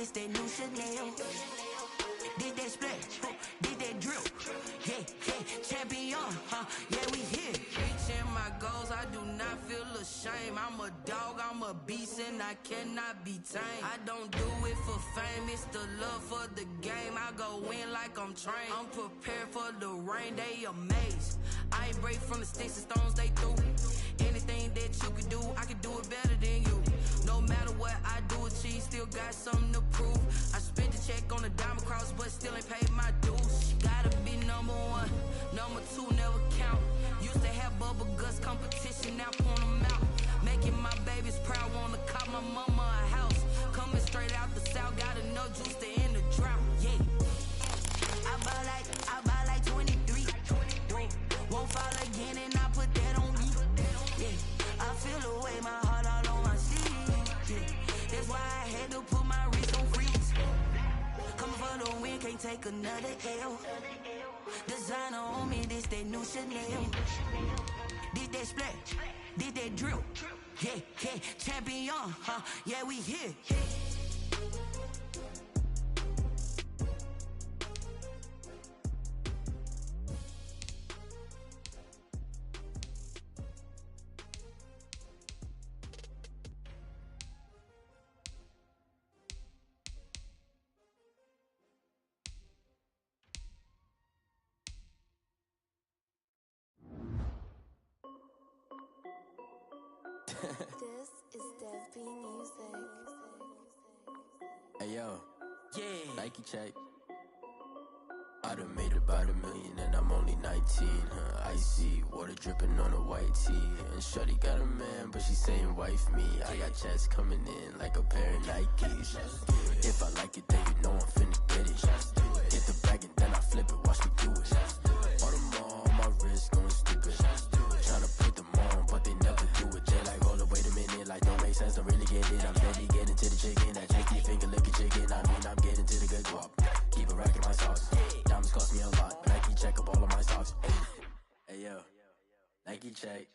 this that new Chanel. Did that splash, did that drip. Yeah, champion, yeah, we here. Reaching my goals, I do not feel ashamed. I'm a dog, I'm a beast, and I cannot be tamed. I don't do it for fame, it's the love for the game. I go in like I'm trained. I'm prepared for the rain, they amazed. I ain't break from the sticks and stones they threw. Anything that you can do, I can do it better than you. No matter what I do achieve, still got something to prove. I spent the check on the diamond cross, but still ain't paid my dues. Gotta be number one, number two never count. Used to have bubble guts competition, now point them out. Making my babies proud, wanna call my mama a house. Coming straight out the south, got enough juice to end the drought. Yeah, I buy like 23. Won't fall again, and I put that on me. Yeah, I feel the way, my heart all on my sleeve. Yeah, that's why I had to put my wrist on freeze. Coming for the win, can't take another L. Designer on me, this that new Chanel. Did that splash, did that drip. Yeah, champion, yeah, we here. This is Dev B Music. Hey yo, Yeah, Nike check. I done made about $1 million and I'm only 19. Icy water dripping on a white tee. And shorty got a man, but she saying wife me. I got checks coming in like a pair of Nikes. If I like it, then you know I'm finna get it. Get the bag and then I flip it, watch me do it. All them on my wrist going stupid. Tryna put them on, but they never do it. They like, hold up, wait a minute, like don't make sense, don't really get it. I'm steady getting to the chicken, that tasty finger licking chicken. I mean, I'm getting to the good guap. Keep it racking my socks. Diamonds cost me a lot. Nike check up all of my socks. Hey yo, Nike check.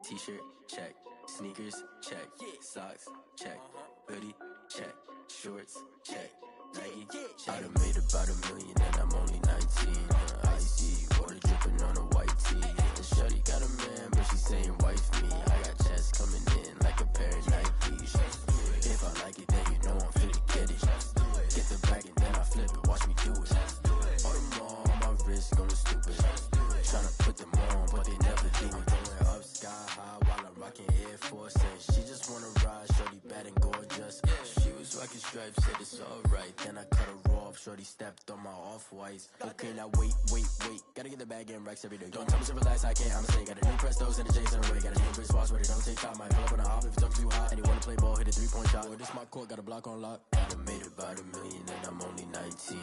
T-shirt check. Sneakers check. Socks check. Hoodie check. Shorts check. Nike check. I done made about $1 million and I'm only 19. Icy water dripping on a white tee. And shorty got a man, but she saying wife me. I got checks coming in like a pair of Nikes. If I like it, then you know I'm finna get it. Get the bag and then I flip it, watch me do it. All them on my wrist going stupid. Tryna put them on, but they never do it. Going up sky high while I'm rocking Air Force. And she just wanna ride, shorty bad and gorgeous. She was rocking stripes, said it's alright. Then I cut her off, shorty stepped on my off-whites. Okay, now wait. Gotta get the bag and racks every day. Don't tell me to relax, I can't, I'ma say. Got a new Prestos and a J's in the way. Got a new wristwatch where they don't take time. Might pull up on a hop if it's up too hot. And they wanna play ball, hit a 3-point shot. Well, this my court, got a block on lock. I done made about $1 million and I'm only 19.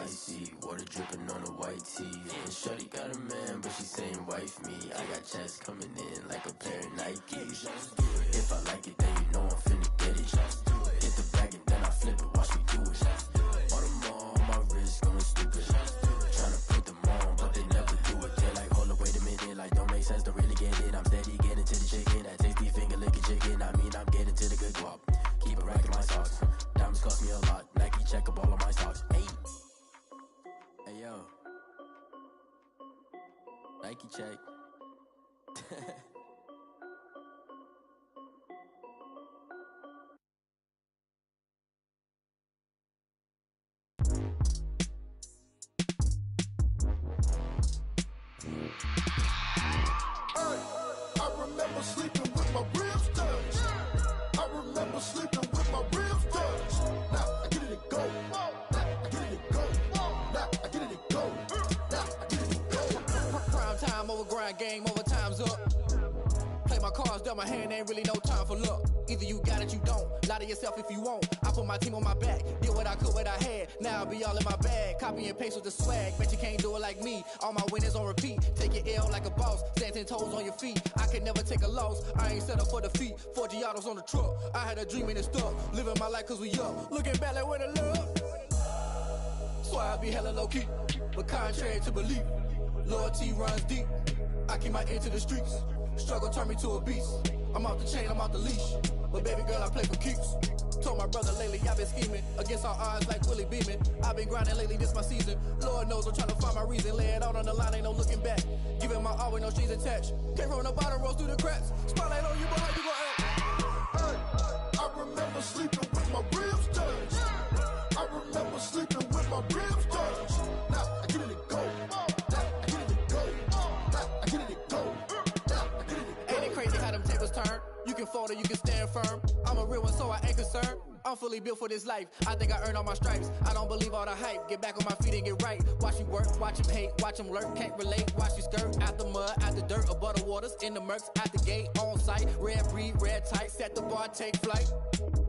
Icy water dripping on a white tee. And shorty got a man, but she saying wife me. I got checks coming in like a pair of Nikes. If I like it, then you know I'm finna get it. Get the bag and then I flip it, watch me do it. All them on my wrist going stupid. Tryna put them on, but they never do it. They're like, hold up, wait a minute, like don't make sense, don't really get it. I'm steady getting to the chicken, that tasty finger licking chicken. I mean, I'm getting to the good guap. Keep it racking my socks. Diamonds cost me a lot. Nike check up all of my socks. Hey yo, Nike check. I remember sleeping with my ribs touched. I remember sleeping with my ribs touched. Now I get it to go. Now I get it to go. Now I get it to go. Now I get it to go. Prime time over grind game, over time's up. Play my cards, dealt my hand, ain't really no time for luck. Either you got it, you don't. Lie to yourself if you won't. I put my team on my back, did what I could, what I had. Now I'll be all in my bag. Copy and paste with the swag. Bet you can't do it like me. All my winners on repeat. Take your L like a boss. Stand 10 toes on your feet. I can never take a loss. I ain't set up for defeat. 4 Giottos on the truck. I had a dream and it stuck. Living my life cause we up. Looking back like where the love. Swear I be hella low key. But contrary to belief, loyalty runs deep. I keep my ear to the streets. Struggle turned me to a beast. I'm off the chain, I'm off the leash. But baby girl, I play for keeps. Told my brother lately, I've been scheming against all odds like Willie Beeman. I've been grinding lately, this my season. Lord knows I'm trying to find my reason. Lay it out on the line, ain't no looking back. Giving my all with no strings attached. Came from the bottom, rose through the cracks. Spotlight on you, boy, how you gon' act? I remember sleeping with my ribs touched. I remember sleeping with my ribs touched. Now I get it to go. Now I get it to go. Now I get it to go. Now I get it to go. Ain't it crazy how them tables turn? You can fold or you can stand firm. I'm a real one, so I ain't concerned. I'm fully built for this life. I think I earned all my stripes. I don't believe all the hype. Get back on my feet and get right. Watch you work, watch him hate, watch him lurk. Can't relate, watch you skirt. Out the mud, out the dirt, above the waters, in the murks, out the gate, on site. Red breed, red tight, set the bar, take flight.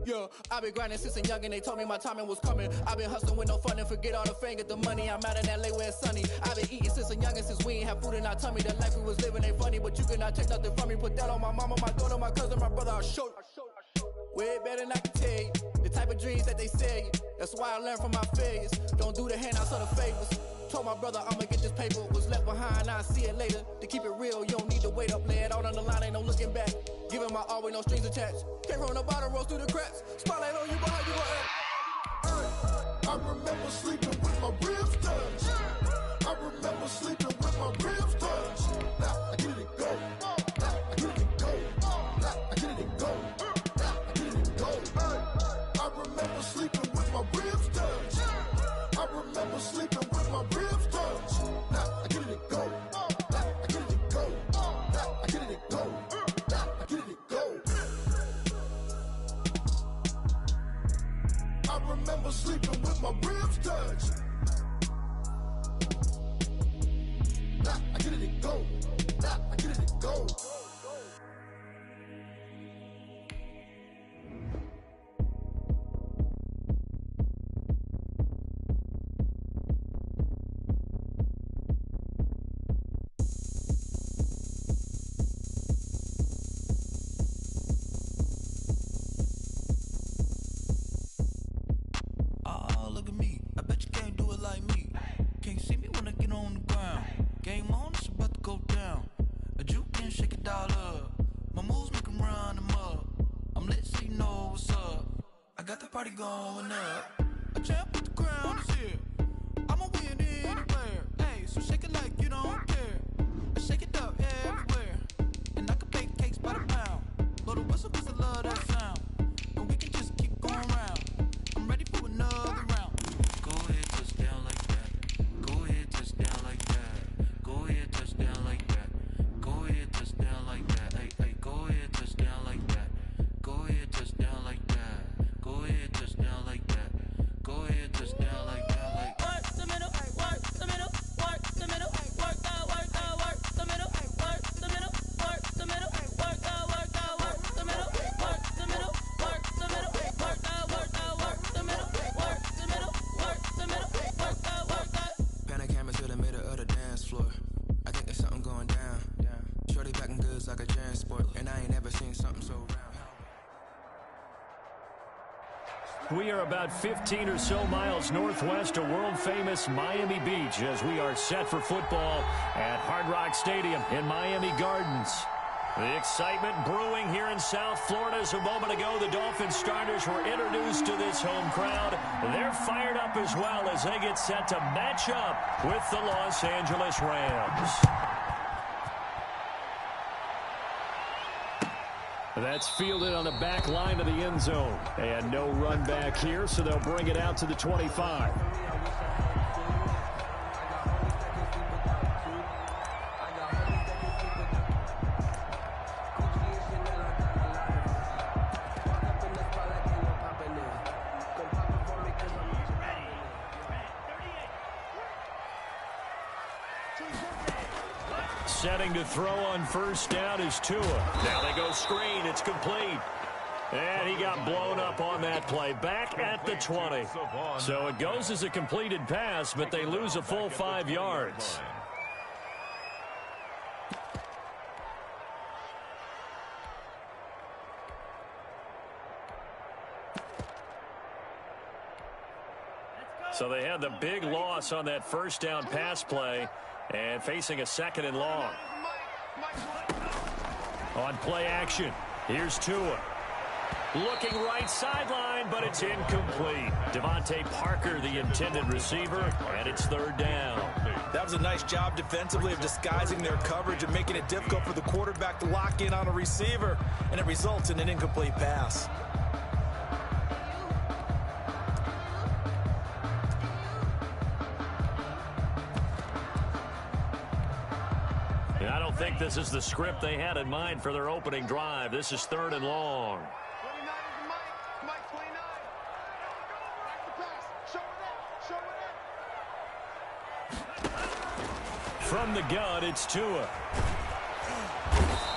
Yeah, I've been grinding since a young and they told me my timing was coming. I've been hustling with no fun and forget all the fame, get the money. I'm out in LA where it's sunny. I've been eating since a young and since we ain't have food in our tummy. The life we was living ain't funny, but you cannot take nothing from me. Put that on my mama, my daughter, my cousin, my brother, I'll show you. Way better than I can tell you. The type of dreams that they sell you. That's why I learned from my failures. Don't do the handouts or the favors. Told my brother I'ma get this paper. Was left behind, I'll see it later. To keep it real, you don't need to wait up. Lay it out on the line, ain't no looking back. Giving my all with no strings attached. Came from the bottom, rose through the cracks. Spotlight on you, boy, how you gon' act? I remember sleeping with my ribs touched. I remember sleeping with my ribs touched. Now I get it to go. Now I get it to go. Now I get it to go. Now I get it to go. I remember sleeping with my ribs touched. I remember sleeping with my ribs touched. Now I get it to go. Now I get it to go. Now I get it to go. Now I get it to go. I remember sleeping with my ribs touched. Now I get it to go. Now I get it to go. Oh, look at me. I bet you can't do it like me. Can't see me when I get on the ground. Game on, it's about to go down. A juke and shake it all up. My moves make 'em run them up. I'm lit so you know what's up. I got the party going up. A champ with the crown is here. I'ma win anywhere. Hey, so shake it like you don't care. I shake it up everywhere. And I can bake cakes by the pound. Blow the whistle 'cause I love that sound. And we can just keep going round. I'm ready for another round. Go ahead, touch down like that. Go ahead, touch down like that. Go ahead, touch down like that. Go ahead, touch down like that. Hey, hey, go ahead, touch down like that. Go ahead, touch down like that. Go ahead, touch down like that. Go ahead, touch down like that. Like work the middle, work the middle, work the middle, work out, work out, work the middle, work the middle, work the middle, work out, work out, work the middle, work the middle, work the middle, work out, work out, work the middle, work the middle, work the middle, work out, work out. Panic camera to the middle of the dance floor. I think there's something going down. Shorty packing goods like a transport, and I ain't never seen something so round. We are about 15 or so miles northwest of world-famous Miami Beach as we are set for football at Hard Rock Stadium in Miami Gardens. The excitement brewing here in South Florida as a moment ago the Dolphins starters were introduced to this home crowd. They're fired up as well as they get set to match up with the Los Angeles Rams. That's fielded on the back line of the end zone. And no run back here, so they'll bring it out to the 25. Setting to throw on first down is Tua. Now they go screen. It's complete. And he got blown up on that play. Back at the 20. So it goes as a completed pass, but they lose a full 5 yards. So they had the big loss on that first down pass play. And facing a second and long. On play action, Here's Tua. Looking right sideline, but it's incomplete. Devontae Parker, the intended receiver, and it's third down. That was a nice job defensively of disguising their coverage and making it difficult for the quarterback to lock in on a receiver, and it results in an incomplete pass. And I don't think this is the script they had in mind for their opening drive. This is third and long. From the gun, it's Tua.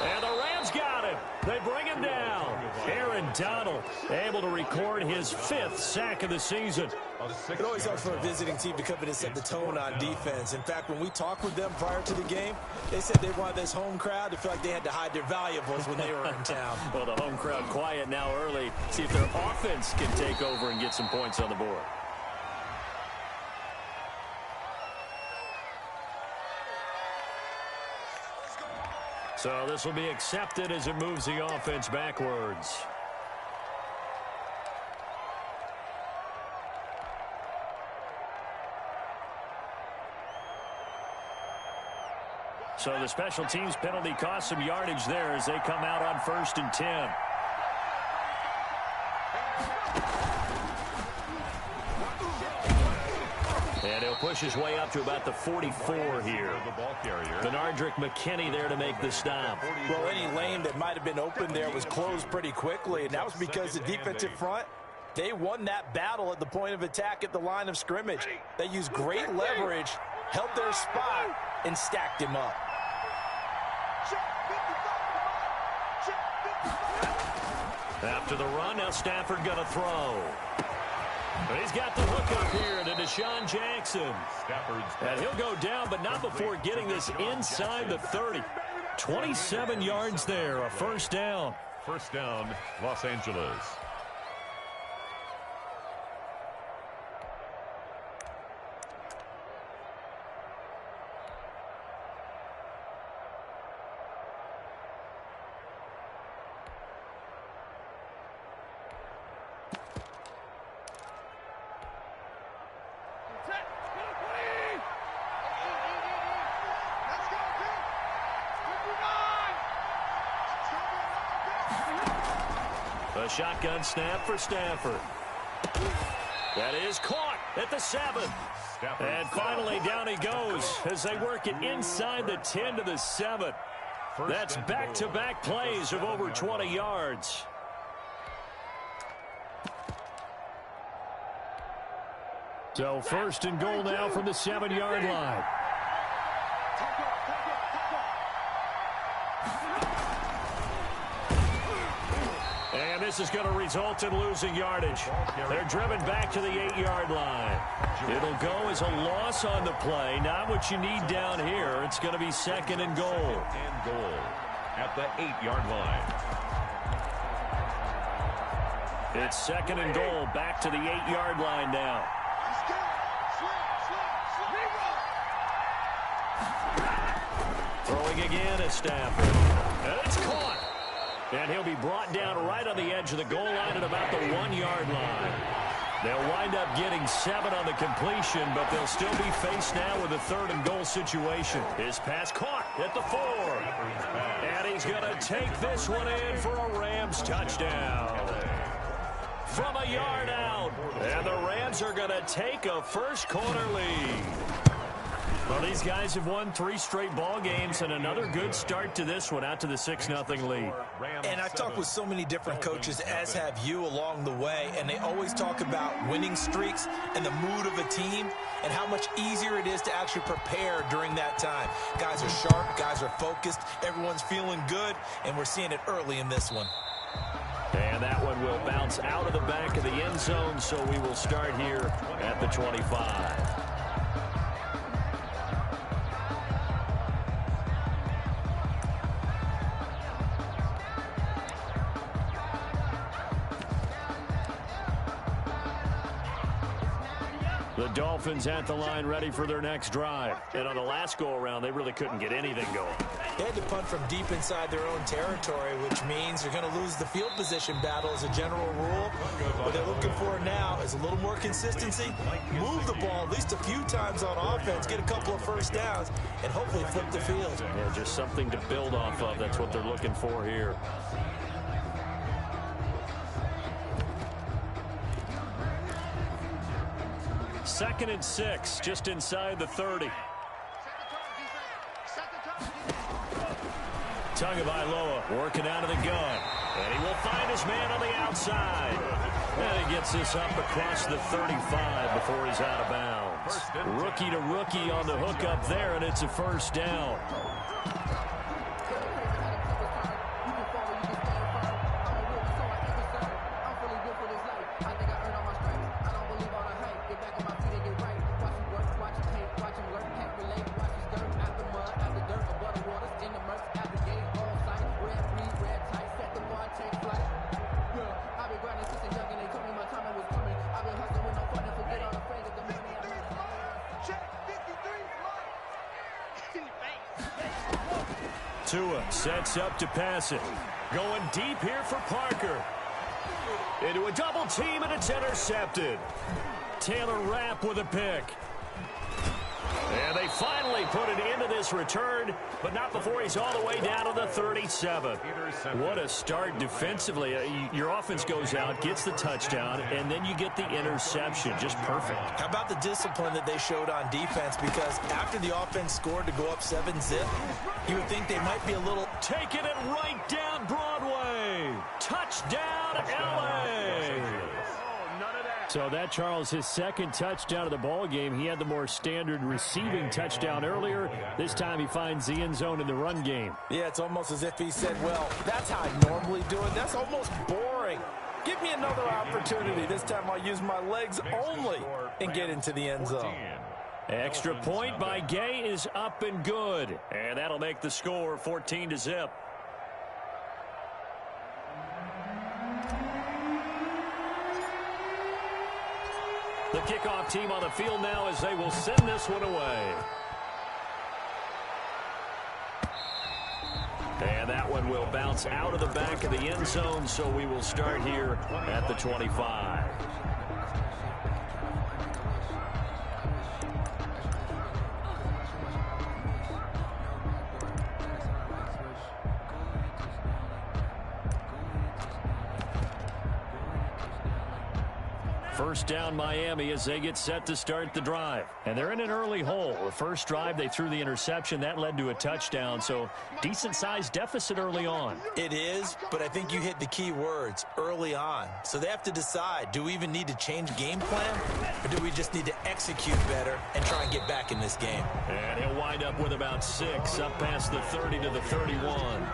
And the Rams got him. They bring him down. Aaron Donald able to record his 5th sack of the season. It always helps for a visiting team to come in and set the tone on defense. In fact, when we talked with them prior to the game, they said they wanted this home crowd to feel like they had to hide their valuables when they were in town. Well, the home crowd quiet now early. See if their offense can take over and get some points on the board. So this will be accepted as it moves the offense backwards. So the special teams penalty cost some yardage there as they come out on 1st and 10. And he'll push his way up to about the 44 here. Benardrick McKinney there to make the stop. Well, any lane that might have been open there was closed pretty quickly, and that was because the defensive front, they won that battle at the point of attack at the line of scrimmage. They used great leverage, held their spot, and stacked him up. After the run, now Stafford going to throw. But he's got the hook up here to Deshaun Jackson. And he'll go down, but not before getting this inside the 30. 27 yards there, a first down. First down, Los Angeles. A shotgun snap for Stafford. That is caught at the 7. And finally down he goes as they work it inside the 10 to the 7. That's back-to-back plays of over 20 yards. So 1st and goal now from the 7-yard line. And this is going to result in losing yardage. They're driven back to the 8-yard line. It'll go as a loss on the play. Not what you need down here. It's going to be 2nd and goal. And goal at the 8-yard line. It's 2nd and goal, back to the 8-yard line now. Throwing again is Stafford. And it's caught. And he'll be brought down right on the edge of the goal line at about the 1-yard line. They'll wind up getting 7 on the completion, but they'll still be faced now with a 3rd and goal situation. His pass caught at the 4. And he's going to take this one in for a Rams touchdown. From a yard out. And the Rams are going to take a first-quarter lead. Well, these guys have won 3 straight ball games and another good start to this one, out to the 6-0 lead. And I've talked with so many different coaches, as have you, along the way, and they always talk about winning streaks and the mood of a team and how much easier it is to actually prepare during that time. Guys are sharp, guys are focused, everyone's feeling good, and we're seeing it early in this one. And that one will bounce out of the back of the end zone, so we will start here at the 25. The Dolphins at the line ready for their next drive. And on the last go-around, they really couldn't get anything going. They had to punt from deep inside their own territory, which means they're going to lose the field position battle as a general rule. What they're looking for now is a little more consistency, move the ball at least a few times on offense, get a couple of first downs, and hopefully flip the field. Yeah, just something to build off of. That's what they're looking for here. Second and 6, just inside the 30. Tagovailoa working out of the gun. And he will find his man on the outside. And he gets this up across the 35 before he's out of bounds. Rookie to rookie on the hook up there, and it's a first down. Tua sets up to pass it. Going deep here for Parker. Into a double team, and it's intercepted. Taylor Rapp with a pick. And they finally put it into this return, but not before he's all the way down to the 37. What a start defensively. Your offense goes out, gets the touchdown, and then you get the interception. Just perfect. How about the discipline that they showed on defense? Because after the offense scored to go up 7-zip, you would think they might be a little... Taking it right down Broadway. Touchdown, L.A. So that, Charles, his second touchdown of the ball game. He had the more standard receiving touchdown earlier. This time he finds the end zone in the run game. Yeah, it's almost as if he said, well, that's how I normally do it. That's almost boring. Give me another opportunity. This time I'll use my legs only and get into the end zone. Extra point by Gay is up and good. And that'll make the score 14-0. The kickoff team on the field now as they will send this one away. And that one will bounce out of the back of the end zone, so we will start here at the 25. First down Miami as they get set to start the drive. And they're in an early hole. The first drive they threw the interception. That led to a touchdown. So decent-sized deficit early on. It is, but I think you hit the key words, early on. So they have to decide, do we even need to change game plan? Or do we just need to execute better and try and get back in this game? And he'll wind up with about 6 up past the 30 to the 31.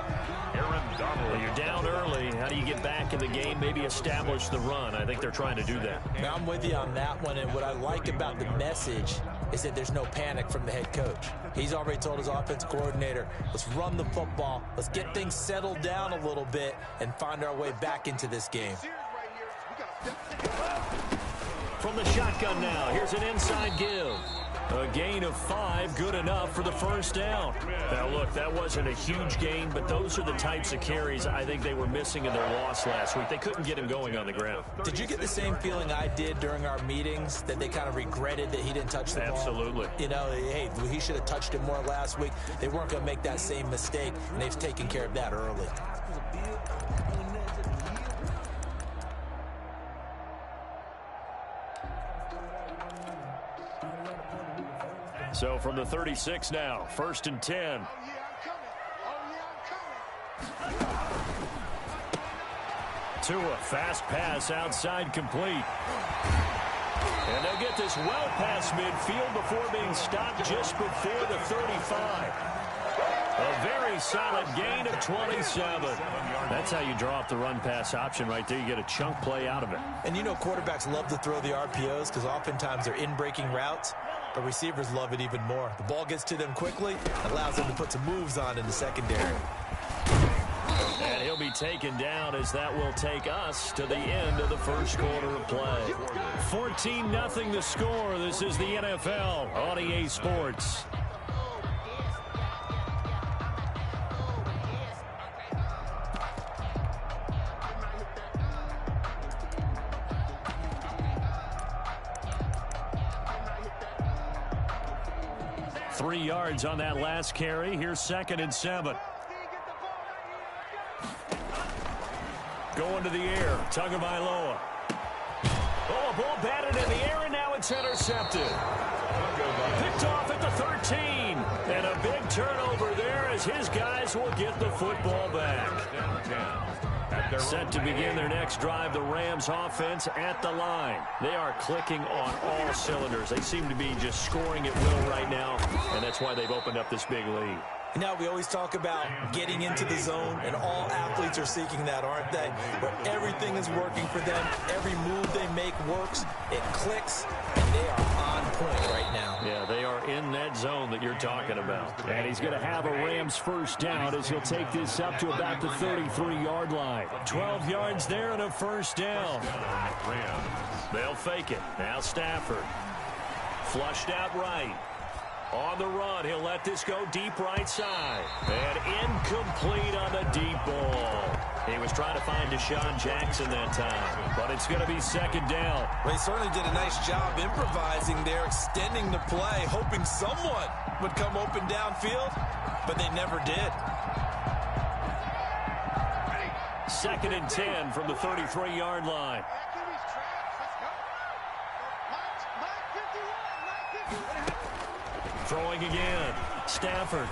Well, you're down early. How do you get back in the game? Maybe establish the run. I think they're trying to do that. Now, I'm with you on that one, and what I like about the message is that there's no panic from the head coach. He's already told his offense coordinator, let's run the football, let's get things settled down a little bit and find our way back into this game. From the shotgun now, here's an inside give. A gain of 5, good enough for the first down. Now, look, that wasn't a huge gain, but those are the types of carries I think they were missing in their loss last week. They couldn't get him going on the ground. Did you get the same feeling I did during our meetings, that they kind of regretted that he didn't touch the ball? Absolutely. You know, hey, he should have touched it more last week. They weren't going to make that same mistake, and they've taken care of that early. So from the 36 now, 1st and 10. Tua, fast pass outside complete. And they'll get this well past midfield before being stopped just before the 35. A very solid gain of 27. That's how you draw up the run-pass option right there. You get a chunk play out of it. And you know quarterbacks love to throw the RPOs because oftentimes they're in-breaking routes. But receivers love it even more. The ball gets to them quickly, allows them to put some moves on in the secondary. And he'll be taken down as that will take us to the end of the first quarter of play. 14-0 the score. This is the NFL on EA Sports. Three yards on that last carry. Here's 2nd and 7. Going to the air. Tagovailoa. Oh, a ball batted in the air, and now it's intercepted. Picked off at the 13. And a big turnover there as his guys will get the football back. Set to begin their next drive, the Rams offense at the line. They are clicking on all cylinders. They seem to be just scoring at will right now, and that's why they've opened up this big lead. Now, we always talk about getting into the zone, and all athletes are seeking that, aren't they? Where everything is working for them. Every move they make works. It clicks, and they are on point right now. Yeah, they are in that zone that you're talking about. And he's going to have a Rams first down as he'll take this up to about the 33-yard line. 12 yards there and a first down. They'll fake it. Now Stafford. Flushed out right. On the run, he'll let this go deep right side. And incomplete on the deep ball. He was trying to find Deshaun Jackson that time, but it's going to be 2nd down. Well, he certainly did a nice job improvising there, extending the play, hoping someone would come open downfield, but they never did. 2nd and 10 from the 33-yard line. Throwing again. Stafford.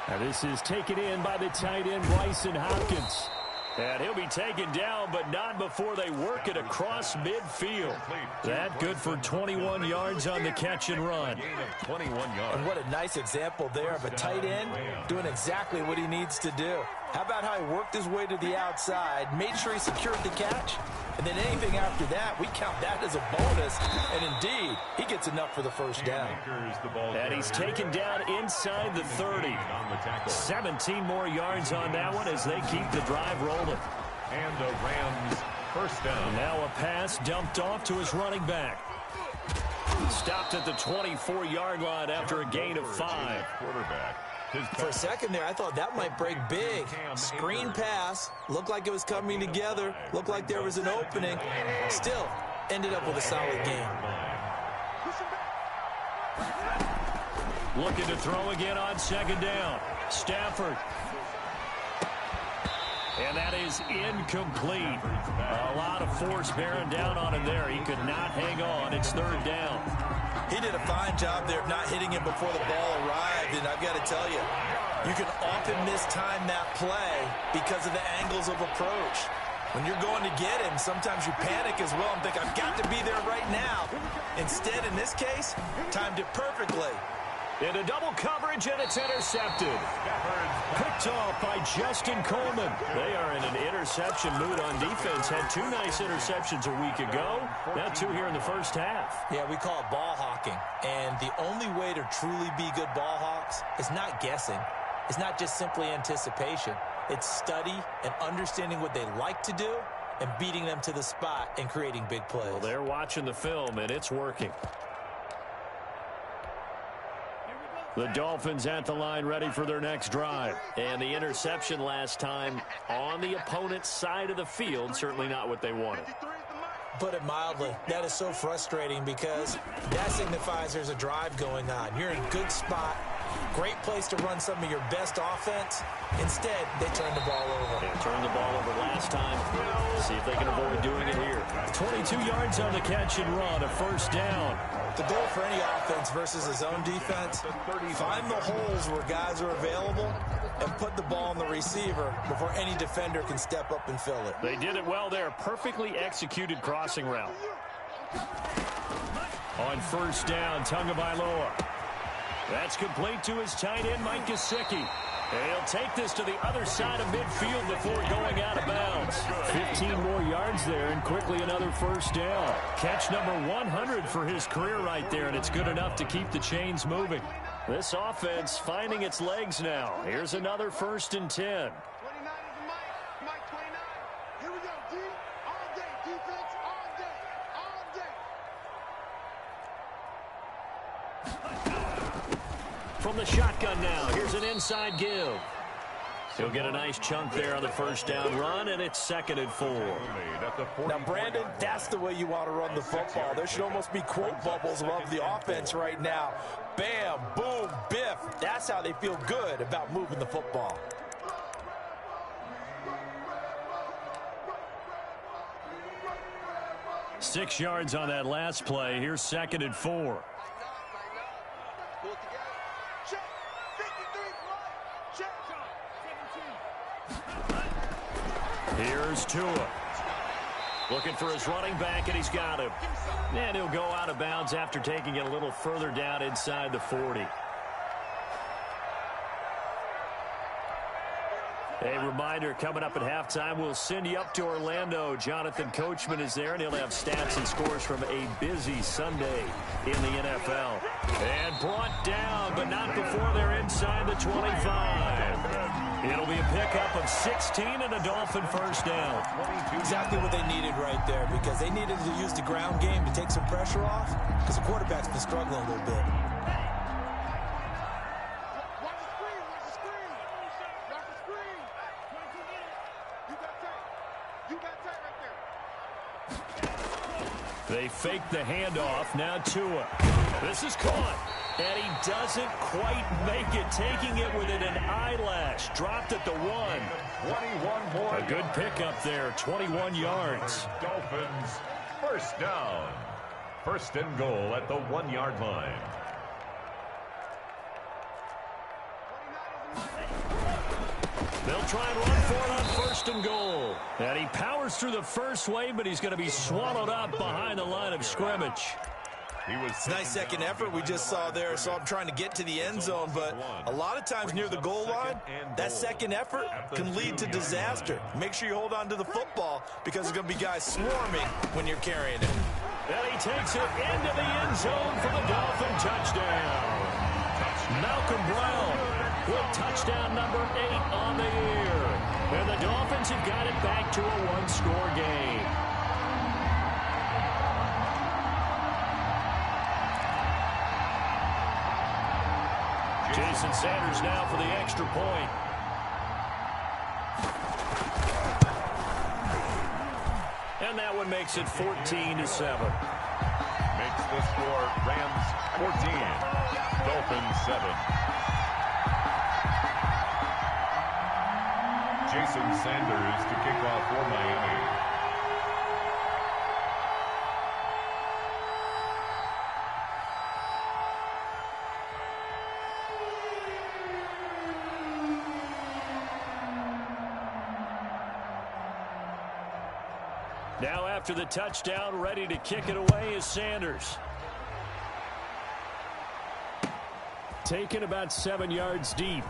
Now this is taken in by the tight end, Bryson Hopkins. And he'll be taken down, but not before they work it across midfield. That good for 21 yards on the catch and run. 21 yards. And what a nice example there of a tight end doing exactly what he needs to do. How about how he worked his way to the outside, made sure he secured the catch, and then anything after that, we count that as a bonus. And indeed, he gets enough for the first down. And he's taken down inside the 30. 17 more yards on that one as they keep the drive rolling. And the Rams first down. Now a pass dumped off to his running back. Stopped at the 24-yard line after a gain of 5. Quarterback. For a second there, I thought that might break big. Screen pass. Looked like it was coming together. Looked like there was an opening. Still, ended up with a solid game. Looking to throw again on 2nd down. Stafford. And that is incomplete. A lot of force bearing down on him there. He could not hang on. It's 3rd down. He did a fine job there of not hitting him before the ball arrived, and I've got to tell you, you can often mistime that play because of the angles of approach. When you're going to get him, sometimes you panic as well and think, I've got to be there right now. Instead, in this case, timed it perfectly. Into double coverage, and it's intercepted. Picked off by Justin Coleman. They are in an interception mood on defense. Had 2 nice interceptions a week ago. Now 2 here in the first half. Yeah, we call it ball hawking. And the only way to truly be good ball hawks is not guessing. It's not just simply anticipation. It's study and understanding what they like to do and beating them to the spot and creating big plays. Well, they're watching the film, and it's working. The Dolphins at the line ready for their next drive. And the interception last time on the opponent's side of the field, certainly not what they wanted. Put it mildly, that is so frustrating because that signifies there's a drive going on. You're in a good spot, great place to run some of your best offense. Instead, they turn the ball over. They turned the ball over last time. See if they can avoid doing it here. 22 yards on the catch and run, a first down. The goal for any offense versus a zone defense, find the holes where guys are available and put the ball on the receiver before any defender can step up and fill it. They did it well there. Perfectly executed crossing route. On first down, Tagovailoa. That's complete to his tight end, Mike Gesicki. And he'll take this to the other side of midfield before going out of bounds. 15 more yards there and quickly another first down. Catch number 100 for his career right there, and it's good enough to keep the chains moving. This offense finding its legs now. Here's another 1st and 10. 29 is Mike 29. Here we go, D. All day, defense, all day. From the shotgun now, here's an inside give. He'll get a nice chunk there on the 1st down run, and it's 2nd and 4. Now, Brandon, that's the way you want to run the football. There should almost be quote bubbles above the offense right now. Bam, boom, biff. That's how they feel good about moving the football. Six yards on that last play. Here's 2nd and 4. Here's Tua. Looking for his running back, and he's got him. And he'll go out of bounds after taking it a little further down inside the 40. A reminder, coming up at halftime, we'll send you up to Orlando. Jonathan Coachman is there, and he'll have stats and scores from a busy Sunday in the NFL. And brought down, but not before they're inside the 25. It'll be a pickup of 16 and a Dolphin 1st down. Exactly what they needed right there, because they needed to use the ground game to take some pressure off, because the quarterback's been struggling a little bit. They fake the handoff. Now Tua. This is caught. And he doesn't quite make it. Taking it within an eyelash. Dropped at the 1. 21 more. A good pickup there. 21 yards. Dolphins 1st down. 1st and goal at the 1-yard line. They'll try and run for it on 1st and goal. And he powers through the first wave, but he's going to be swallowed up behind the line of scrimmage. It's a nice second effort we just saw there. So I'm trying to get to the end zone, but a lot of times near the goal line, that second effort can lead to disaster. Make sure you hold on to the football, because there's going to be guys swarming when you're carrying it. And he takes it into the end zone for the Dolphin touchdown. Malcolm Brown with touchdown number 8 on the year. And the Dolphins have got it back to a 1-score game. Jason Sanders now for the extra point. And that one makes it 14-7. Makes the score Rams 14, Dolphins 7. Jason Sanders to kick off for Miami. Now after the touchdown, ready to kick it away is Sanders. Taken about 7 yards deep.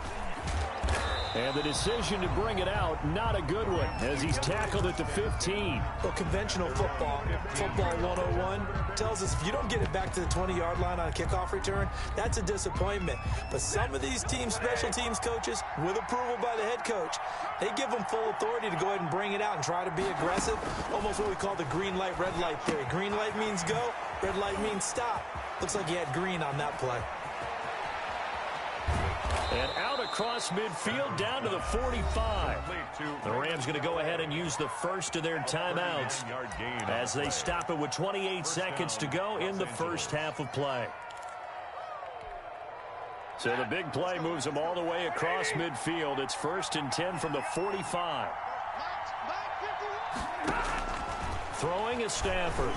And the decision to bring it out, not a good one, as he's tackled at the 15. Well, conventional football 101, tells us if you don't get it back to the 20-yard line on a kickoff return, that's a disappointment. But some of these special teams coaches, with approval by the head coach, they give them full authority to go ahead and bring it out and try to be aggressive, almost what we call the green light, red light theory. Green light means go, red light means stop. Looks like he had green on that play. And out across midfield down to the 45. The Rams going to go ahead and use the first of their timeouts as they stop it with 28 seconds to go in the first half of play. So the big play moves them all the way across midfield. It's 1st and 10 from the 45. Throwing is Stafford.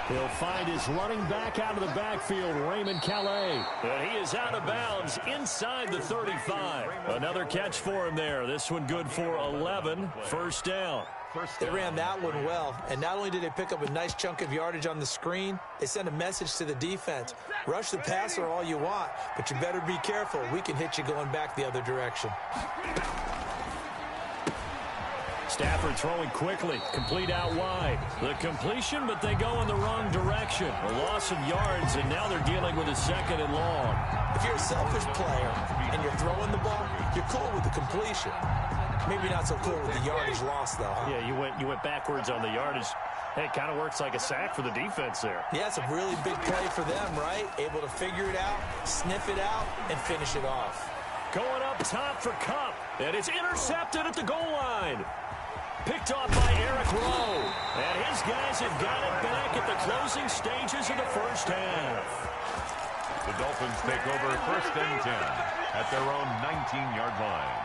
He'll find his running back out of the backfield, Raymond Calais. And he is out of bounds inside the 35. Another catch for him there. This one good for 11. 1st down. They ran that one well, and not only did they pick up a nice chunk of yardage on the screen, they sent a message to the defense. Rush the passer all you want, but you better be careful. We can hit you going back the other direction. Stafford throwing quickly, complete out wide. The completion, but they go in the wrong direction. A loss of yards, and now they're dealing with a 2nd and long. If you're a selfish player and you're throwing the ball, you're cool with the completion. Maybe not so cool with the yardage loss, though. Huh? Yeah, you went backwards on the yardage. Hey, it kind of works like a sack for the defense there. Yeah, it's a really big play for them, right? Able to figure it out, sniff it out, and finish it off. Going up top for Kupp, and it's intercepted at the goal line. Picked off by Eric Rowe. And his guys have got it back at the closing stages of the first half. The Dolphins take over 1st and 10 at their own 19-yard line.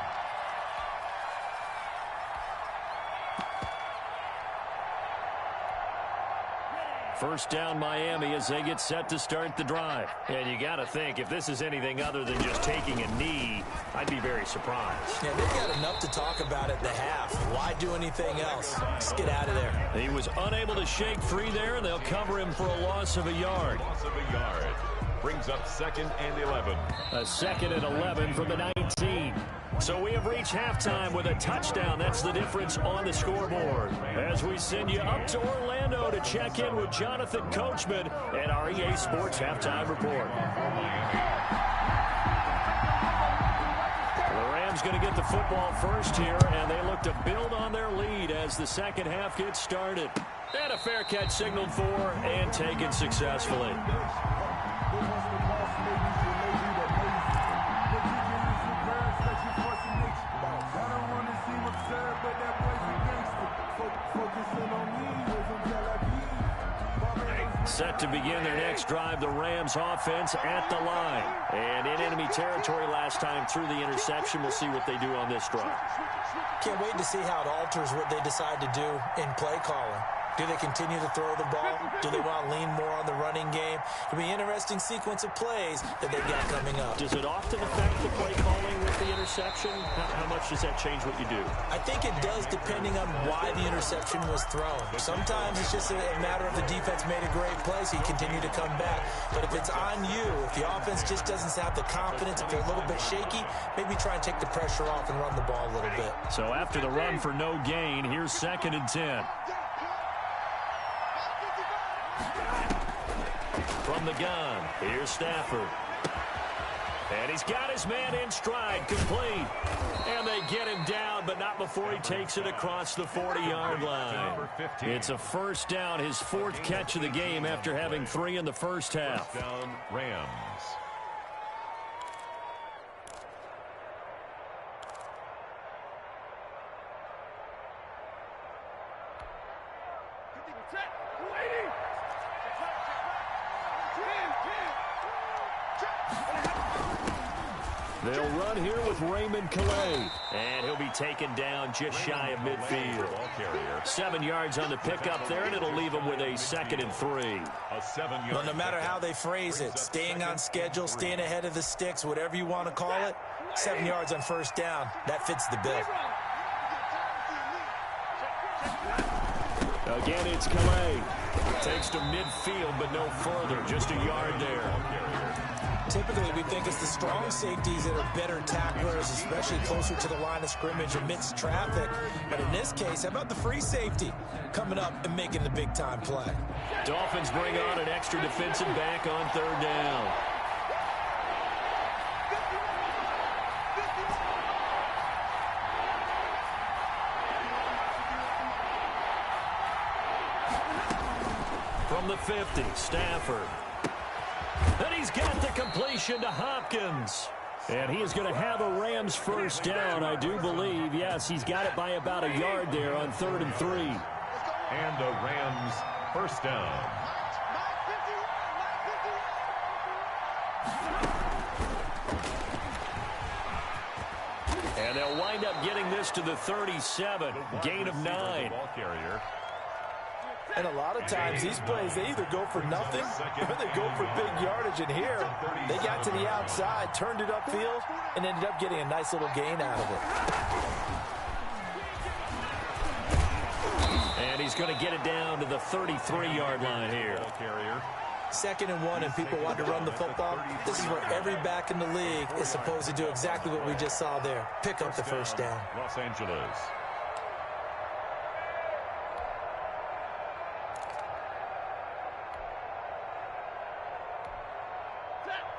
First down Miami as they get set to start the drive. And you got to think, if this is anything other than just taking a knee, I'd be very surprised. Yeah, they've got enough to talk about at the half. Why do anything else? Just get out of there. He was unable to shake free there, and they'll cover him for a loss of a yard. Loss of a yard. Brings up 2nd and 11. A 2nd and 11 from the 19. So we have reached halftime with a touchdown. That's the difference on the scoreboard. As we send you up to Orlando to check in with Jonathan Coachman and our EA Sports Halftime Report. The Rams going to get the football first here, and they look to build on their lead as the second half gets started. And a fair catch signaled for and taken successfully. Set to begin their next drive, the Rams offense at the line. And in enemy territory last time through the interception. We'll see what they do on this drive. Can't wait to see how it alters what they decide to do in play calling. Do they continue to throw the ball? Do they want to lean more on the running game? It'll be an interesting sequence of plays that they've got coming up. Does it often affect the play calling with the interception? How much does that change what you do? I think it does depending on why the interception was thrown. Sometimes it's just a matter of the defense made a great play, so you continue to come back. But if it's on you, if the offense just doesn't have the confidence, if they're a little bit shaky, maybe try and take the pressure off and run the ball a little bit. So after the run for no gain, here's 2nd and 10. From the gun, here's Stafford. And he's got his man in stride, complete. And they get him down, but not before he takes it across the 40-yard line. It's a first down, his 4th catch of the game after having 3 in the first half. Down Rams. They'll run here with Raymond Calais. And he'll be taken down just shy of midfield. 7 yards on the pickup there, and it'll leave him with a 2nd and 3. Well, no matter how they phrase it, staying on schedule, staying ahead of the sticks, whatever you want to call it, 7 yards on first down, that fits the bill. Again, it's Calais. Takes to midfield, but no further. Just a yard there. Typically, we think it's the strong safeties that are better tacklers, especially closer to the line of scrimmage amidst traffic. But in this case, how about the free safety coming up and making the big-time play? Dolphins bring on an extra defensive back on 3rd down. From the 50, Stafford. And he's got the completion to Hopkins. And he is going to have a Rams first down, I do believe. Yes, he's got it by about a yard there on 3rd and 3. And a Rams first down. And they'll wind up getting this to the 37. Gain of 9. And a lot of times, these plays, they either go for nothing or they go for big yardage. And here, they got to the outside, turned it upfield, and ended up getting a nice little gain out of it. And he's going to get it down to the 33-yard line here. 2nd and 1, and people want to run the football. This is where every back in the league is supposed to do exactly what we just saw there. Pick up the first down. Los Angeles.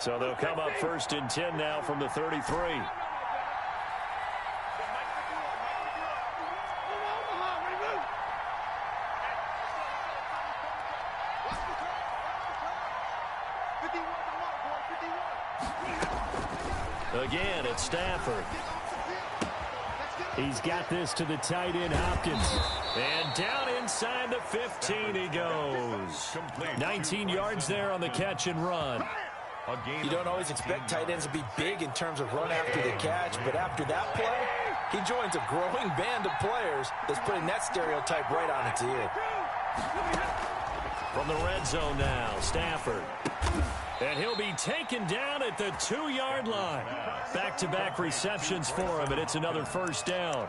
So they'll come up 1st and 10 now from the 33. Again, it's Stafford. He's got this to the tight end, Hopkins. And down inside the 15 he goes. 19 yards there on the catch and run. You don't always expect tight ends to be big in terms of run after the catch, but after that play, he joins a growing band of players that's putting that stereotype right on its ear. From the red zone now, Stafford. And he'll be taken down at the 2-yard line. Back-to-back receptions for him, and it's another 1st down.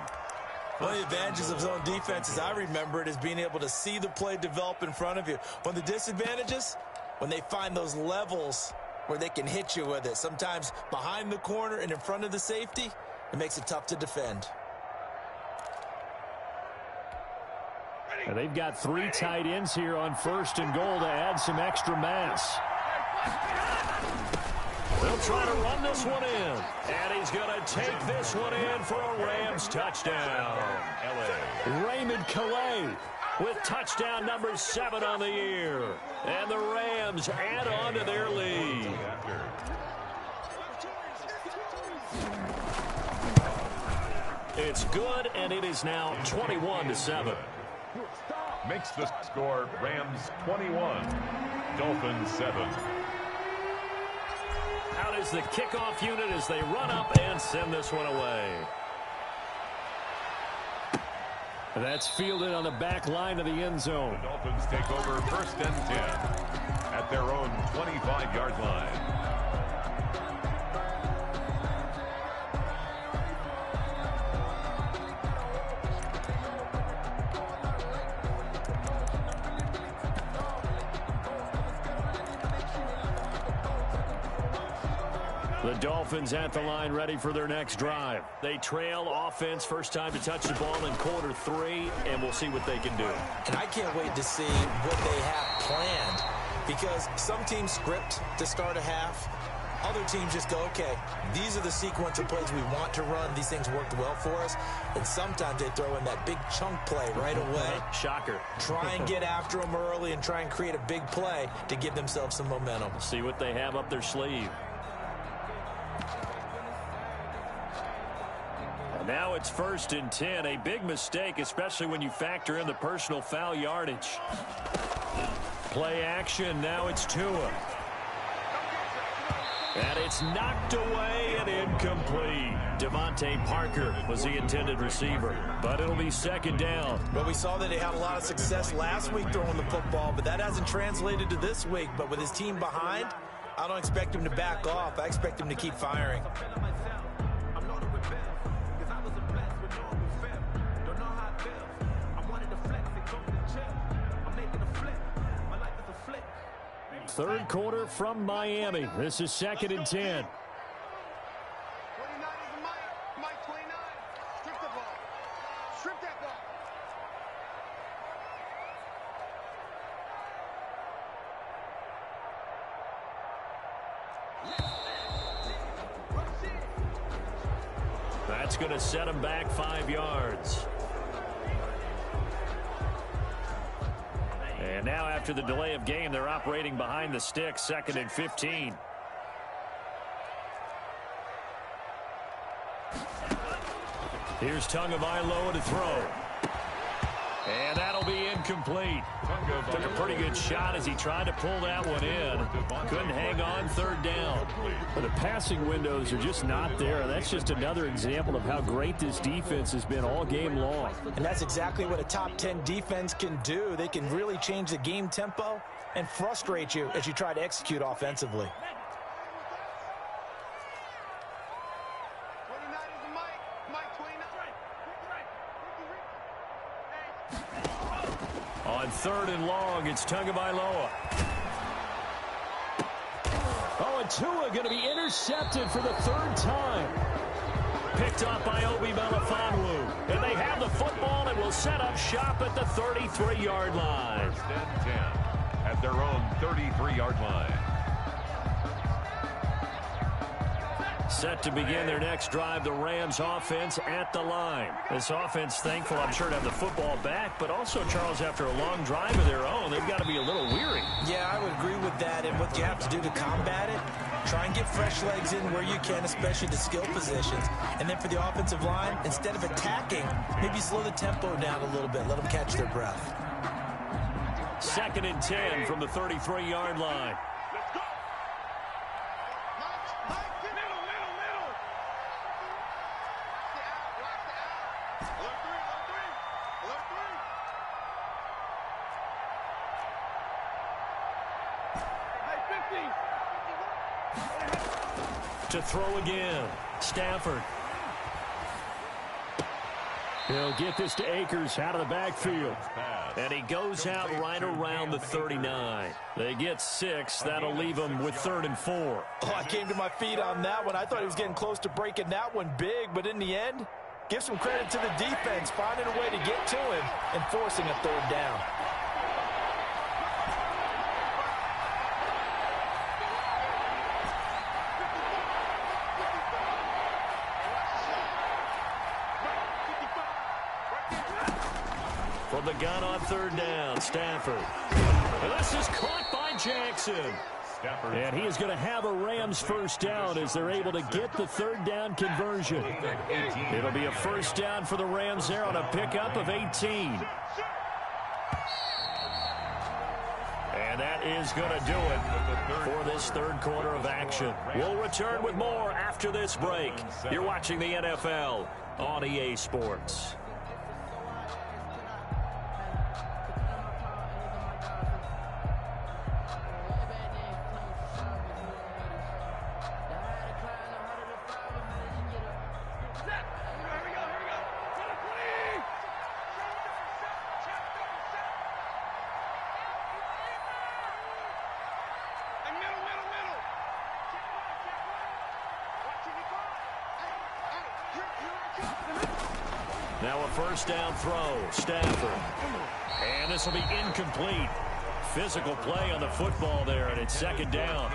One of the advantages of zone defense, as I remember it, is being able to see the play develop in front of you. One of the disadvantages, when they find those levels where they can hit you with it, sometimes behind the corner and in front of the safety, it makes it tough to defend. And they've got 3 tight ends here on 1st and goal to add some extra mass. They'll try to run this one in. And he's going to take this one in for a Rams touchdown. Raymond Calais with touchdown number 7 on the year. And the Rams add on to their lead. It's good, and it is now 21-7. Makes the score Rams 21, Dolphins 7. Out is the kickoff unit as they run up and send this one away. That's fielded on the back line of the end zone. The Dolphins take over 1st and 10 at their own 25-yard line. The Dolphins at the line ready for their next drive. They trail offense, first time to touch the ball in quarter 3, and we'll see what they can do. And I can't wait to see what they have planned, because some teams script to start a half. Other teams just go, okay, these are the sequence of plays we want to run. These things worked well for us. And sometimes they throw in that big chunk play right away. Shocker. Try and get after them early and try and create a big play to give themselves some momentum. See what they have up their sleeve. Now it's 1st and 10. A big mistake, especially when you factor in the personal foul yardage. Play action. Now it's Tua. And it's knocked away and incomplete. Devontae Parker was the intended receiver, but it'll be 2nd down. Well, we saw that he had a lot of success last week throwing the football, but that hasn't translated to this week. But with his team behind, I don't expect him to back off. I expect him to keep firing. Third quarter from Miami. This is 2nd and 10. 29 is Mike 29. Strip the ball. Strip that ball. That's going to set him back 5 yards. And now after the delay of game, they're operating behind the sticks, 2nd and 15. Here's Tagovailoa to throw. And that'll be incomplete. Took a pretty good shot as he tried to pull that one in. Couldn't hang on, 3rd down. Well, the passing windows are just not there. That's just another example of how great this defense has been all game long. And that's exactly what a top 10 defense can do. They can really change the game tempo and frustrate you as you try to execute offensively. On 3rd and long, it's Tagovailoa. Oh, and Tua going to be intercepted for the 3rd time. Picked up by Obi Melifonwu. And they have the football and will set up shop at the 33-yard line. 1st and 10 at their own 33-yard line. Set to begin their next drive, the Rams offense at the line. This offense thankful, I'm sure, to have the football back, but also, Charles, after a long drive of their own, they've got to be a little weary. Yeah, I would agree with that, and what you have to do to combat it, try and get fresh legs in where you can, especially the skill positions. And then for the offensive line, instead of attacking, maybe slow the tempo down a little bit, let them catch their breath. 2nd and 10 from the 33-yard line. To throw again, Stafford. He'll get this to Akers out of the backfield. And he goes out right around the 39. They get 6. That'll leave them with 3rd and 4. Oh, I came to my feet on that one. I thought he was getting close to breaking that one big, but in the end, give some credit to the defense, finding a way to get to him and forcing a 3rd down. From the gun on 3rd down, Stafford. This is caught by Jackson. And he is going to have a Rams 1st down as they're able to get the 3rd down conversion. It'll be a 1st down for the Rams there on a pickup of 18. And that is going to do it for this 3rd quarter of action. We'll return with more after this break. You're watching the NFL on EA Sports. Now a 1st down throw, Stafford. And this will be incomplete. Physical play on the football there, and it's 2nd down.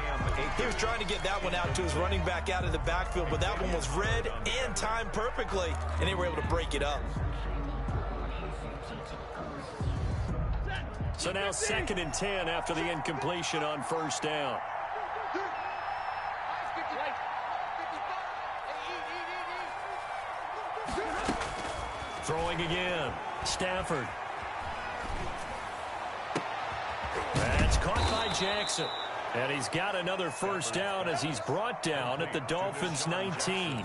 He was trying to get that one out to his running back out of the backfield, but that one was read and timed perfectly, and they were able to break it up. So now 2nd and 10 after the incompletion on 1st down. Throwing again, Stafford. That's caught by Jackson. And he's got another 1st down as he's brought down at the Dolphins' 19.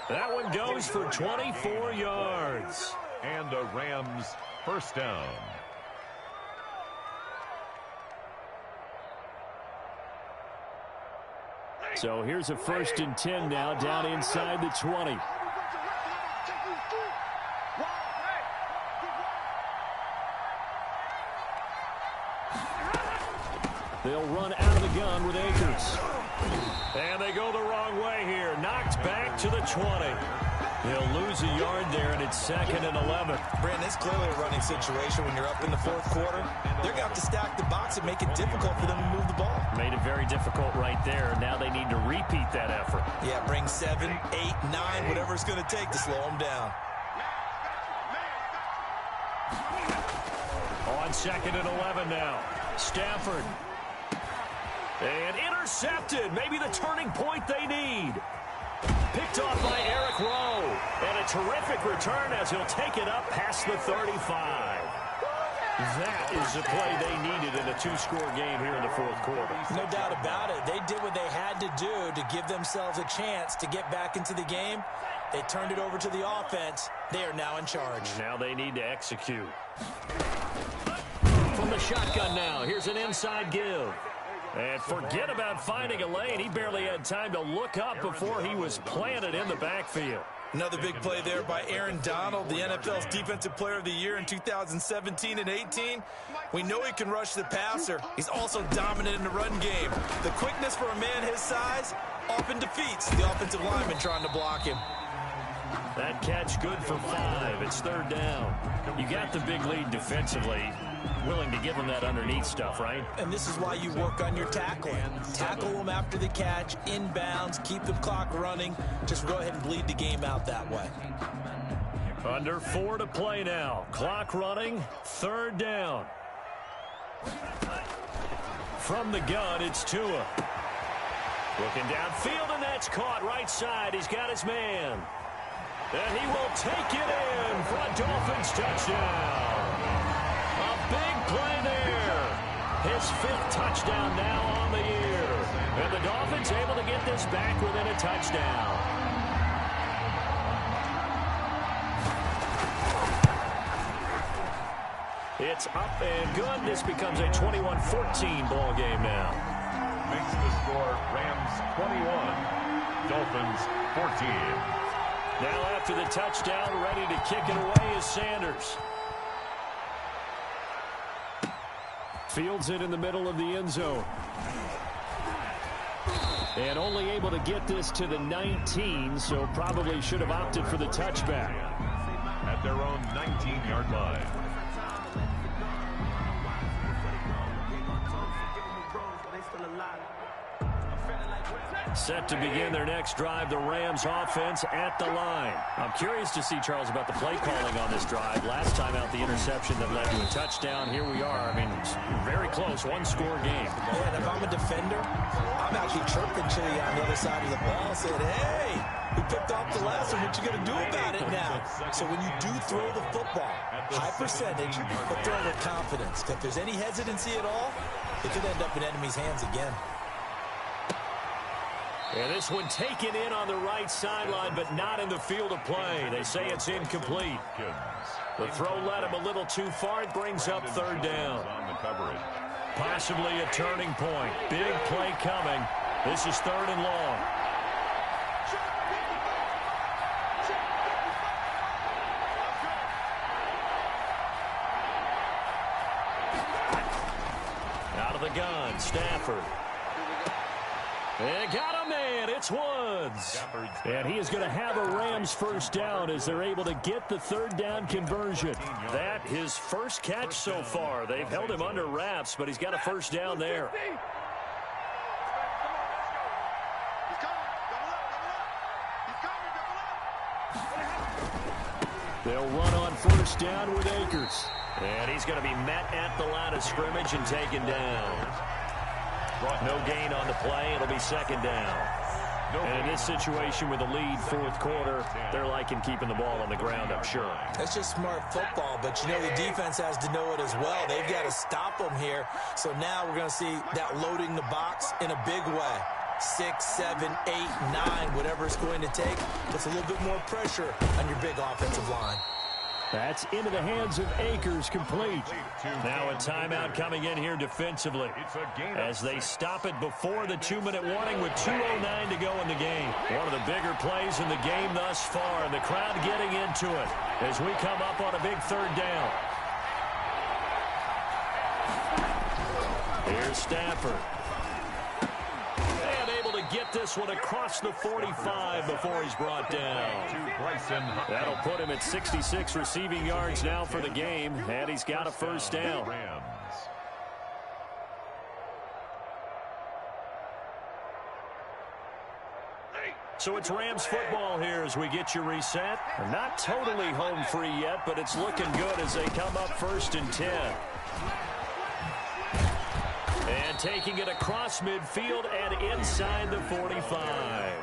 That one goes for 24 yards. And a Rams 1st down. So here's a 1st and 10 now down inside the 20. They'll run out of the gun with Akers. And they go the wrong way here. Knocked back to the 20. They'll lose a yard there, and it's 2nd and 11. Brandon, it's clearly a running situation when you're up in the 4th quarter. They're going to have to stack the box and make it difficult for them to move the ball. Made it very difficult right there. Now they need to repeat that effort. Yeah, bring 7, 8, 9, whatever it's going to take to slow them down. On 2nd and 11 now. Stafford. And intercepted. Maybe the turning point they need. Picked off by Eric Rowe. And a terrific return as he'll take it up past the 35. That is the play they needed in a 2-score game here in the 4th quarter. No doubt about it. They did what they had to do to give themselves a chance to get back into the game. They turned it over to the offense. They are now in charge. Now they need to execute. From the shotgun now, here's an inside give. And forget about finding a lane. He barely had time to look up before he was planted in the backfield. Another big play there by Aaron Donald, the NFL's Defensive Player of the Year in 2017 and 18. We know he can rush the passer. He's also dominant in the run game. The quickness for a man his size often defeats the offensive lineman trying to block him. That catch good for 5. It's 3rd down. You got the big lead defensively. willing to give them that underneath stuff, right? And this is why you work on your tackling. Tackle them after the catch, inbounds, keep the clock running. Just go ahead and bleed the game out that way. Under 4 to play now. Clock running, 3rd down. From the gun, it's Tua. Looking downfield, and that's caught right side. He's got his man. And he will take it in for a Dolphins touchdown. A big play there. His 5th touchdown now on the year. And the Dolphins able to get this back within a touchdown. It's up and good. This becomes a 21-14 ball game now. Makes the score Rams 21, Dolphins 14. Now after the touchdown, ready to kick it away is Sanders. Fields it in the middle of the end zone. And only able to get this to the 19, so probably should have opted for the touchback. At their own 19-yard line. Set to begin their next drive, the Rams offense at the line. I'm curious to see, Charles, about the play calling on this drive. Last time out, the interception that led to a touchdown. Here we are. I mean, it's very close, one-score game. Yeah, and if I'm a defender, I'm actually chirping Chili on the other side of the ball, saying, hey, we picked off the last one. What you going to do about it now? So when you do throw the football, high percentage, but throw with confidence. If there's any hesitancy at all, it could end up in enemy's hands again. And this one taken in on the right sideline, but not in the field of play. They say it's incomplete. The throw led him a little too far. It brings up 3rd down. Possibly a turning point. Big play coming. This is 3rd and long. Out of the gun, Stafford. They got a man. It's Woods. And he is going to have a Rams 1st down as they're able to get the 3rd down conversion. That his first catch so far. They've held him under wraps, but he's got a 1st down there. They'll run on 1st down with Akers. And he's going to be met at the line of scrimmage and taken down. No gain on the play. It'll be 2nd down. And in this situation with the lead 4th quarter, they're liking keeping the ball on the ground, I'm sure. That's just smart football, but you know the defense has to know it as well. They've got to stop them here. So now we're going to see that loading the box in a big way. 6, 7, 8, 9, whatever it's going to take. Puts a little bit more pressure on your big offensive line. That's into the hands of Akers, complete. Now a timeout coming in here defensively as they stop it before the 2-minute warning with 2:09 to go in the game. One of the bigger plays in the game thus far, and the crowd getting into it as we come up on a big 3rd down. Here's Stafford. Get this one across the 45 before he's brought down. That'll put him at 66 receiving yards now for the game, and he's got a 1st down. So it's Rams football here as we get you reset. They're not totally home free yet, but it's looking good as they come up 1st and 10. And taking it across midfield and inside the 45.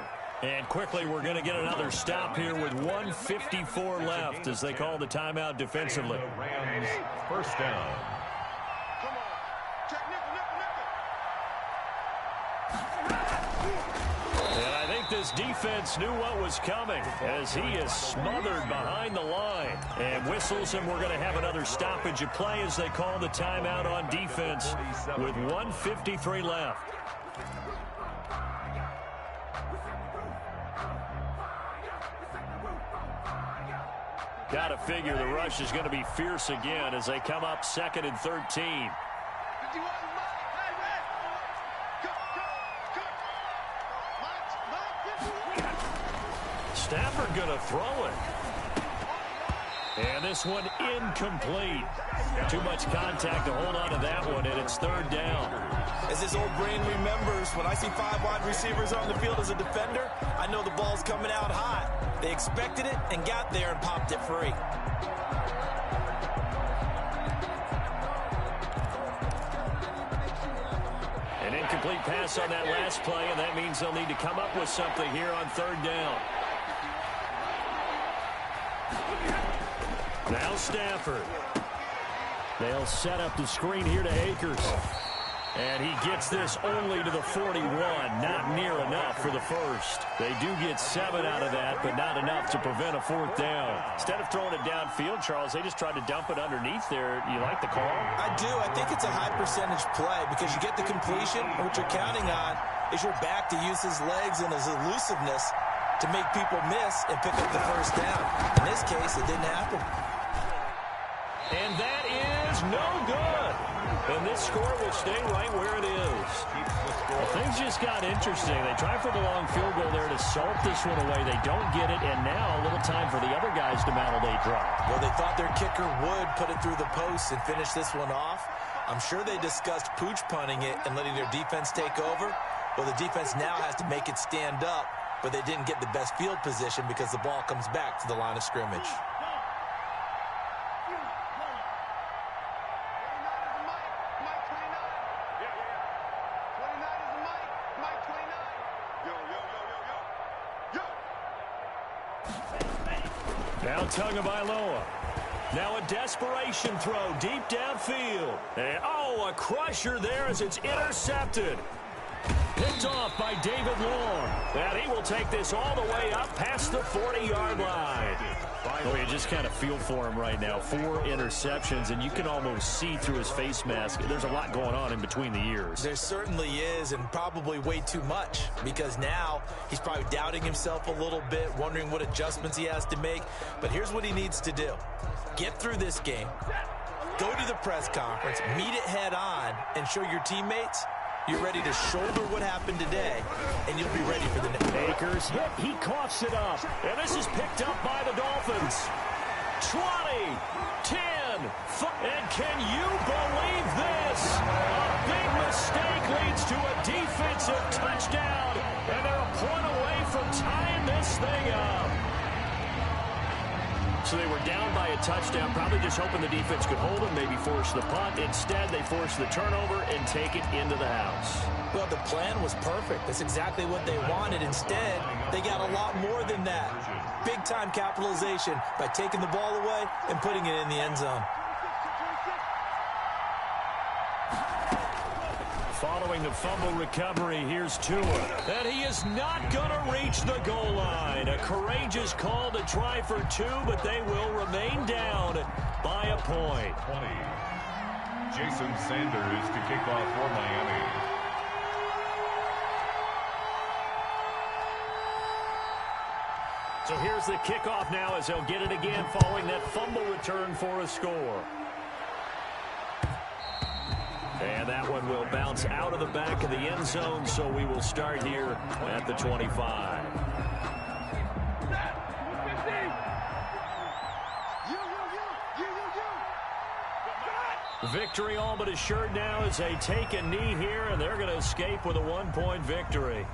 And quickly, we're going to get another stop here with 1:54 left as they call the timeout defensively. Rams 1st down. And I think this defense knew what was coming as he is smothered behind the line. And whistles, and we're going to have another stoppage of play as they call the timeout on defense with 1:53 left. Got to figure the rush is going to be fierce again as they come up 2nd and 13. Stafford going to throw it. And this one incomplete. Too much contact to hold on to that one, and it's third down. As this old brain remembers, when I see 5 wide receivers on the field as a defender, I know the ball's coming out hot. They expected it and got there and popped it free. An incomplete pass on that last play, and that means they'll need to come up with something here on third down. Now Stafford. They'll set up the screen here to Akers. And he gets this only to the 41. Not near enough for the first. They do get 7 out of that, but not enough to prevent a fourth down. Instead of throwing it downfield, Charles, they just tried to dump it underneath there. You like the call? I do. I think it's a high percentage play because you get the completion, and what you're counting on is your back to use his legs and his elusiveness to make people miss and pick up the first down. In this case, it didn't happen. And that is no good. And this score will stay right where it is. Well, things just got interesting. They try for the long field goal there to salt this one away. They don't get it, and now a little time for the other guys to mount a late drop. Well, they thought their kicker would put it through the post and finish this one off. I'm sure they discussed pooch punting it and letting their defense take over. Well, the defense now has to make it stand up, but they didn't get the best field position because the ball comes back to the line of scrimmage. Now Tagovailoa. Now a desperation throw deep downfield. And, oh, a crusher there as it's intercepted. Picked off by David Long. And he will take this all the way up past the 40-yard line. Oh, you just kind of feel for him right now. 4 interceptions, and you can almost see through his face mask. There's a lot going on in between the ears. There certainly is, and probably way too much, because now he's probably doubting himself a little bit, wondering what adjustments he has to make. But here's what he needs to do. Get through this game, go to the press conference, meet it head on, and show your teammates you're ready to shoulder what happened today, and you'll be ready for the next. Akers hit. He coughs it up. And this is picked up by the Dolphins. 20, 10, and can you believe this? A big mistake leads to a defensive touchdown, and they're a point away from tying this thing up. So they were down by a touchdown, probably just hoping the defense could hold them, maybe force the punt. Instead, they force the turnover and take it into the house. Well, the plan was perfect. That's exactly what they wanted. Instead, they got a lot more than that. Big-time capitalization by taking the ball away and putting it in the end zone. Following the fumble recovery, here's Tua. And he is not going to reach the goal line. A courageous call to try for 2, but they will remain down by a point. 20. Jason Sanders to kick off for Miami. So here's the kickoff now as they'll get it again following that fumble return for a score. And that one will bounce out of the back of the end zone, so we will start here at the 25. Victory all but assured now as they take a knee here, and they're going to escape with a 1-point victory.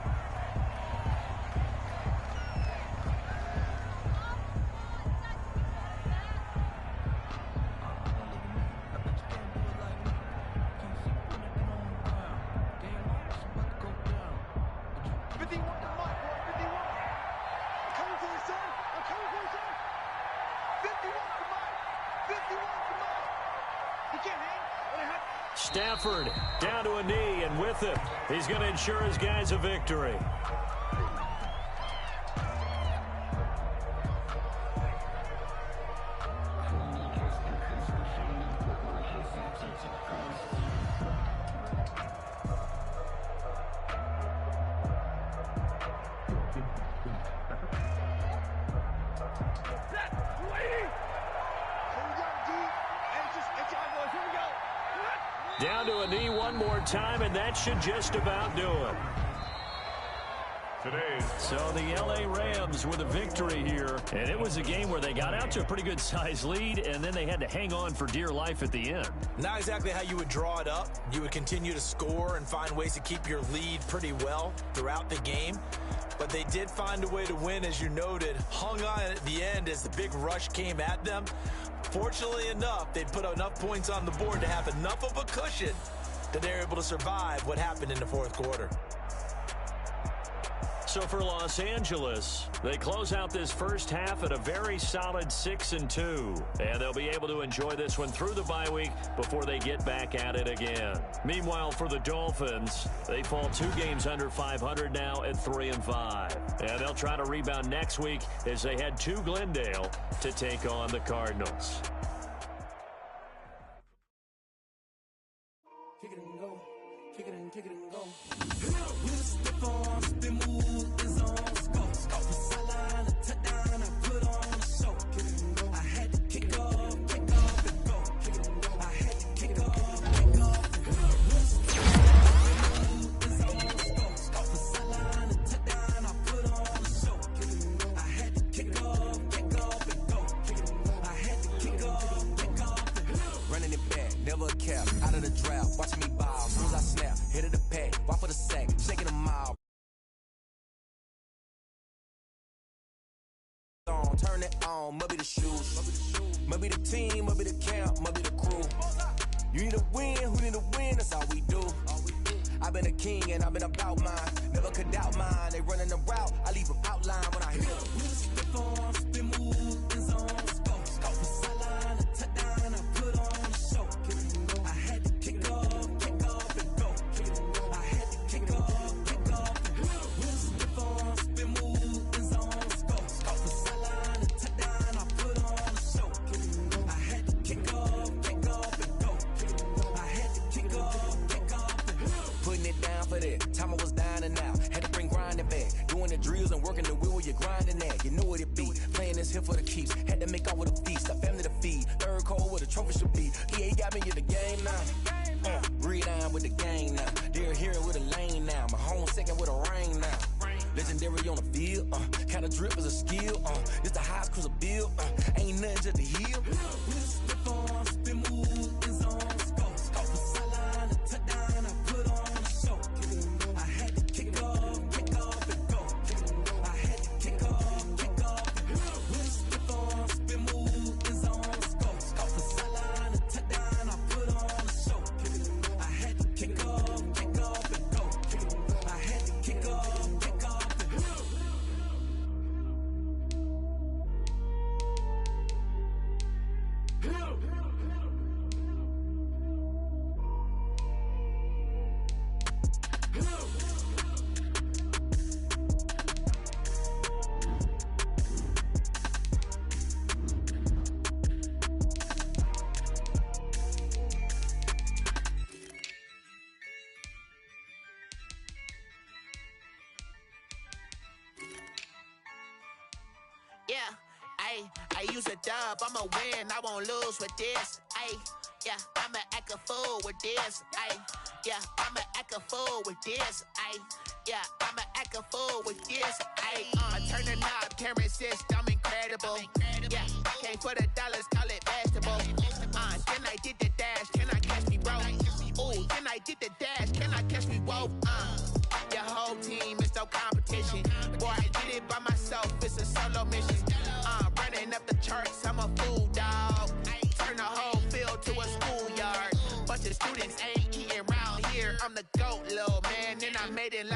Stafford down to a knee, and with it, he's going to ensure his guys a victory. Down to a knee one more time, and that should just about do it. So the L.A. Rams with a victory here, and it was a game where they got out to a pretty good-sized lead, and then they had to hang on for dear life at the end. Not exactly how you would draw it up. You would continue to score and find ways to keep your lead pretty well throughout the game. But they did find a way to win, as you noted. Hung on at the end as the big rush came at them. Fortunately enough, they put enough points on the board to have enough of a cushion that they're able to survive what happened in the fourth quarter. So for Los Angeles, they close out this first half at a very solid 6-2. And they'll be able to enjoy this one through the bye week before they get back at it again. Meanwhile, for the Dolphins, they fall 2 games under 500 now at 3-5. And they'll try to rebound next week as they head to Glendale to take on the Cardinals. Kick it and go. Kick it and go. Out of the draft, watching me ball. As soon as I snap, hit of the pack, walk for the sack, shaking them all. Turn it on, must be the shoes, must be the team, must be the camp, must be the crew. You need a win, who need a win? That's all we do. I've been a king and I've been about mine. Never could doubt mine. They running the route, I leave them outline when I hit them. Spin move, in zone, scope the sideline, touchdown, I put on the show. I had to kick off and go. I had to kick off and go. Spin move, in zone, scope the sideline, touchdown, I put on the show. I had to kick off and go. I had to kick off and go. Putting it down for that. Time I was down and out. Had to bring grinding back. Doing the drills and working the wheel where you're grinding at. You know what it be. Playing this here for the keeps. Had to make out with a feast. A family to feed. Third cold where the trophy should be. EA got me in the game now. Breathe down with the game now. They're here with a lane now. My home second with a rain now. Legendary on the field. Kinda drip is a skill. It's the highest cruiser bill. Ain't nothing just the hill. Spin move in zone. Scope the sideline. Touchdown. I put on the show. I had to kick off and go. I had to kick off and go. Spin move in zone. Scope the sideline. Touchdown. I put on the show. I had to kick off and go. I had to kick off and go. Yeah, I use a dub, I'ma win, I won't lose with this. Yeah, I'ma act a fool with this. Yeah, I'ma act a fool with this. Yeah, I'ma act a fool with this. I turn the knob, can't resist, I'm incredible. Yeah, came for the dollars, call it vegetable. Then I did the dash, can I catch me, bro? Ooh, then I did the dash, can I catch me, whoa? Your whole team is no competition. Boy, I did it by myself, it's a solo mission. Running up the charts, I'm a fool, dog. Turn the whole field to a schoolyard. Bunch of students ain't eating round here. I'm the GOAT, little man, and I made it